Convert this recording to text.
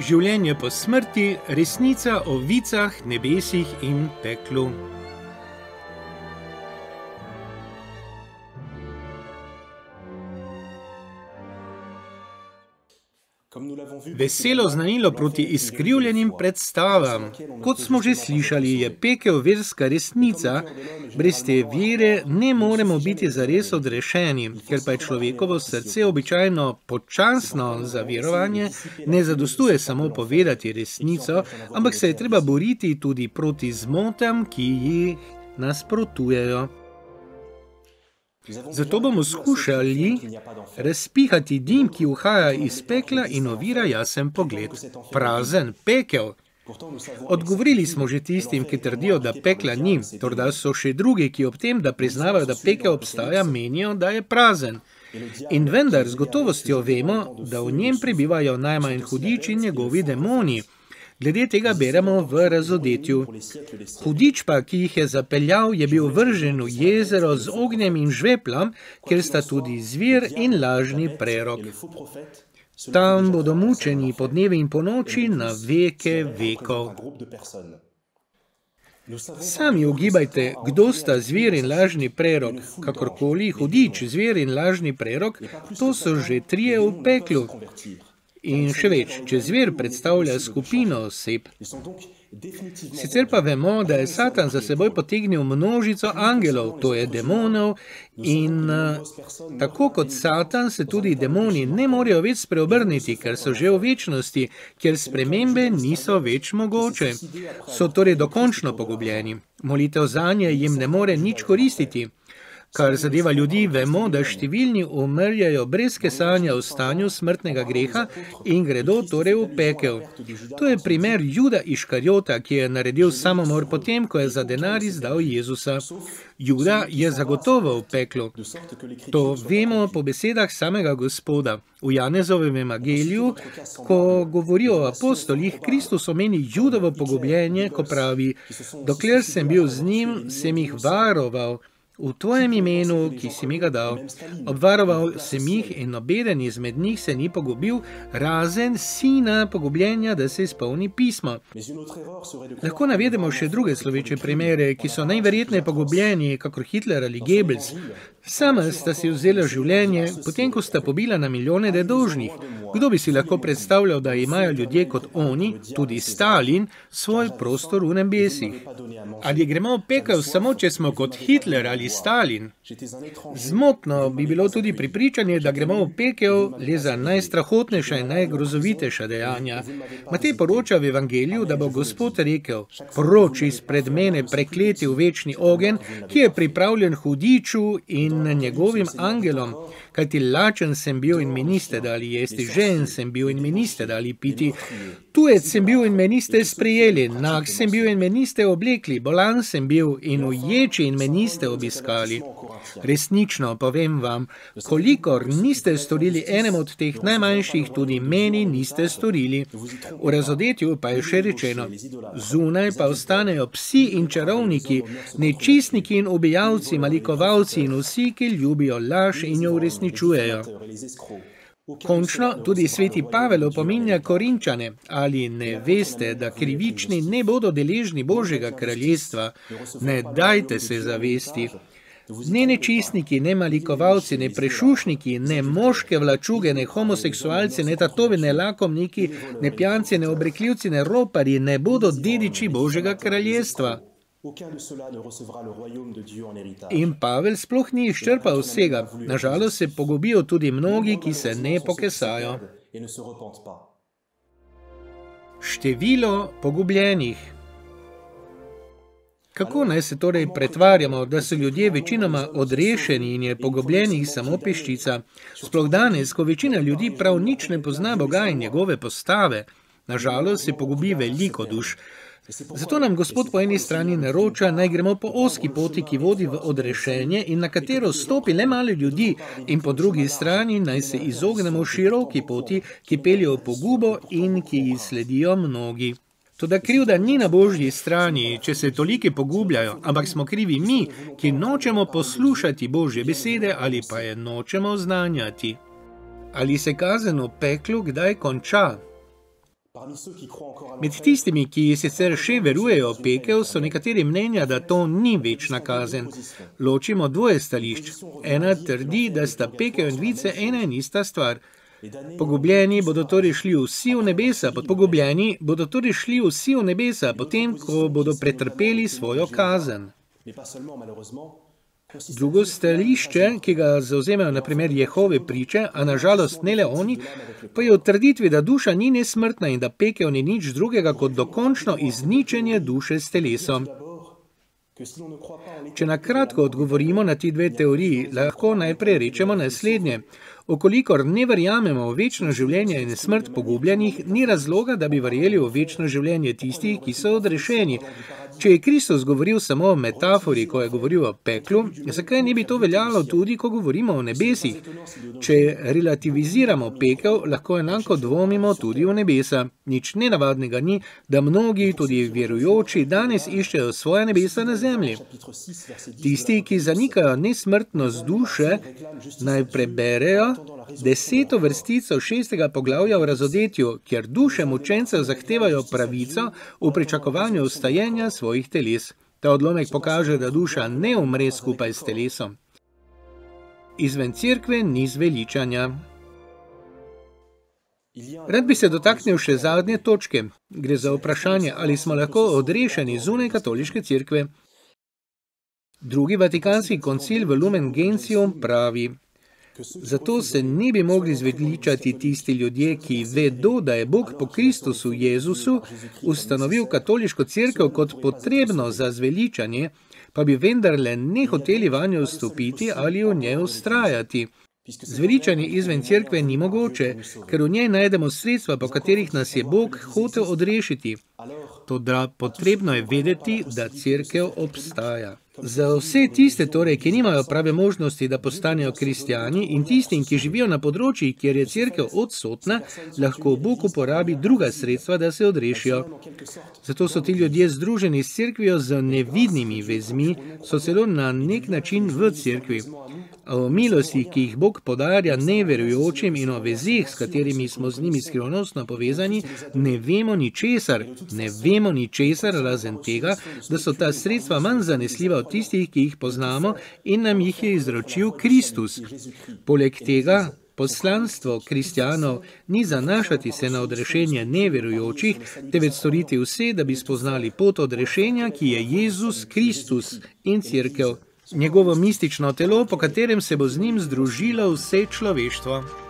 Življenje po smrti, resnica o vicah, nebesih in peklu. Veselo znanilo proti izkrivljenim predstavam. Kot smo že slišali, je pekel verska resnica, brez te vere ne moremo biti zares odrešeni, ker pa je človekovo srce običajno počasno za verovanje, ne zadostuje samo povedati resnico, ampak se je treba boriti tudi proti zmotam, ki jih nasprotujejo. Zato bomo skušali razpihati dim, ki uhaja iz pekla in ovira jasen pogled. Prazen pekel. Odgovorili smo že tistim, ki trdijo, da pekla ni, torda so še drugi, ki ob tem, da priznavajo, da pekel obstaja, menijo, da je prazen. In vendar z gotovostjo vemo, da v njem prebivajo najmanj hudič in njegovi demoni. Glede tega beremo v razodetju. Hudič pa, ki jih je zapeljal, je bil vržen v jezero z ognjem in žveplom, kjer sta tudi zvir in lažni prerok. Tam bodo mučeni po dnevi in po noči na veke vekov. Sami ugibajte, kdo sta zvir in lažni prerok. Kakorkoli, hudič, zvir in lažni prerok, to so že trije v peklu. In še več, če zver predstavlja skupino oseb. Sicer pa vemo, da je Satan za seboj potegnil množico angelov, to je demonov, in tako kot Satan se tudi demoni ne morejo več spreobrniti, ker so že v večnosti, kjer spremembe niso več mogoče. So torej dokončno pogubljeni. Molitev zanje jim ne more nič koristiti. Kar zadeva ljudi, vemo, da številni umrjajo brez kesanja v stanju smrtnega greha in gredo torej v pekel. To je primer Juda Iškarjota, ki je naredil samomor potem, ko je za denar izdal Jezusa. Juda je zagotovo v peklu. To vemo po besedah samega Gospoda. V Janezovem evangeliju, ko govori o apostolih, Kristus omeni Judovo pogubljenje, ko pravi: dokler sem bil z njim, sem jih varoval. V tvojem imenu, ki si mi ga dal, obvaroval sem jih in nobeden izmed njih se ni pogubil, razen sina pogubljenja, da se izpolni pismo. Lahko navedemo še druge sloveče primere, ki so najverjetneje pogubljeni, kakor Hitler ali Goebbels. Sama sta si vzela življenje, potem ko sta pobila na milijone nedolžnih. Kdo bi si lahko predstavljal, da imajo ljudje kot oni, tudi Stalin, svoj prostor v nebesih? Ali gremo v pekel samo, če smo kot Hitler ali Stalin? Zmotno bi bilo tudi prepričanje, da gremo v pekel le za najstrahotnejša in najgrozovitejša dejanja. Matej poroča v evangeliju, da bo Gospod rekel: proč izpred mene prekleti v večni ogenj, ki je pripravljen hudiču in njegovim angelom. Kajti lačen sem bil in mi niste dali jesti, žen sem bil in mi niste dali piti, tujec sem bil in me niste sprejeli, nag sem bil in me niste oblekli, bolan sem bil in uječi in me niste obiskali. Resnično povem vam, kolikor niste storili enemu od teh najmanjših, tudi meni niste storili. V razodetju pa je še rečeno: zunaj pa ostanejo psi in čarovniki, nečistniki in ubijalci, malikovalci in vsi, ki ljubijo laž in jo uresničujejo. Končno tudi sveti Pavel opominja Korinčane: ali ne veste, da krivični ne bodo deležni Božjega kraljestva? Ne dajte se zavesti. Ne nečistniki, ne malikovalci, ne prešušniki, ne moške vlačuge, ne homoseksualci, ne tatovi, ne lakomniki, ne pijanci, ne obrekljivci, ne roparji ne bodo dediči Božjega kraljestva. In Pavel sploh ni izčrpal vsega. Nažalost se pogubijo tudi mnogi, ki se ne pokesajo. Število pogubljenih. Kako naj se torej pretvarjamo, da so ljudje večinoma odrešeni in je pogubljenih samo peščica? Sploh danes, ko večina ljudi prav nič ne pozna Boga in njegove postave, nažalost se pogubi veliko duš. Zato nam Gospod po eni strani naroča, naj gremo po ozki poti, ki vodi v odrešenje in na katero stopi le malo ljudi, in po drugi strani naj se izognemo široki poti, ki pelje v pogubo in ki ji sledijo mnogi. Toda krivda ni na Božji strani, če se toliki pogubljajo, ampak smo krivi mi, ki nočemo poslušati Božje besede ali pa je nočemo znanjati. Ali se kazen v peklu kdaj konča? Med tistimi, ki sicer še verujejo v pekel, so nekateri mnenja, da to ni večna kazen. Ločimo dvoje stališč. Ena trdi, da sta pekel in vice ena in ista stvar. Pogubljeni bodo torej šli vsi v nebesa, potem, ko bodo pretrpeli svojo kazen. Drugo stališče, ki ga zavzemajo na primer Jehove priče, a nažalost ne le oni, pa je v trditvi, da duša ni nesmrtna in da pekel ni nič drugega kot dokončno izničenje duše s telesom. Če na kratko odgovorimo na ti dve teoriji, lahko najprej rečemo naslednje. Okolikor ne verjamemo v večno življenje in smrt pogubljenih, ni razloga, da bi verjeli v večno življenje tistih, ki so odrešeni. Če je Kristus govoril samo o metafori, ko je govoril o peklu, zakaj ne bi to veljalo tudi, ko govorimo o nebesih? Če relativiziramo pekel, lahko enako dvomimo tudi v nebesa. Nič nenavadnega ni, da mnogi, tudi verujoči, danes iščejo svoje nebesa na zemlji. Tisti, ki zanikajo nesmrtnost duše, naj preberejo 10. vrstico 6. poglavja v Razodetju, kjer duše mučencev zahtevajo pravico v pričakovanju vstajenja svojih teles. Ta odlomek pokaže, da duša ne umre skupaj s telesom. Izven cerkve ni zveličanja. Rad bi se dotaknil še zadnje točke. Gre za vprašanje, ali smo lahko odrešeni zunaj katoliške cerkve. Drugi vatikanski koncil v Lumen Gentium pravi: zato se ne bi mogli zveličati tisti ljudje, ki vedo, da je Bog po Kristusu Jezusu ustanovil katoliško cerkev kot potrebno za zveličanje, pa bi vendarle ne hoteli vanjo vstopiti ali v njej vztrajati. Zveličanje izven cerkve ni mogoče, ker v njej najdemo sredstva, po katerih nas je Bog hotel odrešiti. Toda potrebno je vedeti, da cerkev obstaja. Za vse tiste torej, ki nimajo prave možnosti, da postanejo kristjani, in tistim, ki živijo na področjih, kjer je cerkev odsotna, lahko Bog uporabi druga sredstva, da se odrešijo. Zato so ti ljudje združeni s cerkvijo z nevidnimi vezmi, so celo na nek način v cerkvi. O milostih, ki jih Bog podarja neverujočim, in o vezih, s katerimi smo z njimi skrivnostno povezani, ne vemo ničesar. Ne vemo ničesar razen tega, da so ta sredstva manj zanesljiva od tistih, ki jih poznamo in nam jih je izročil Kristus. Poleg tega, poslanstvo kristjanov ni zanašati se na odrešenje neverujočih, temveč storiti vse, da bi spoznali pot odrešenja, ki je Jezus Kristus in cerkev. Njegovo mistično telo, po katerem se bo z njim združilo vse človeštvo.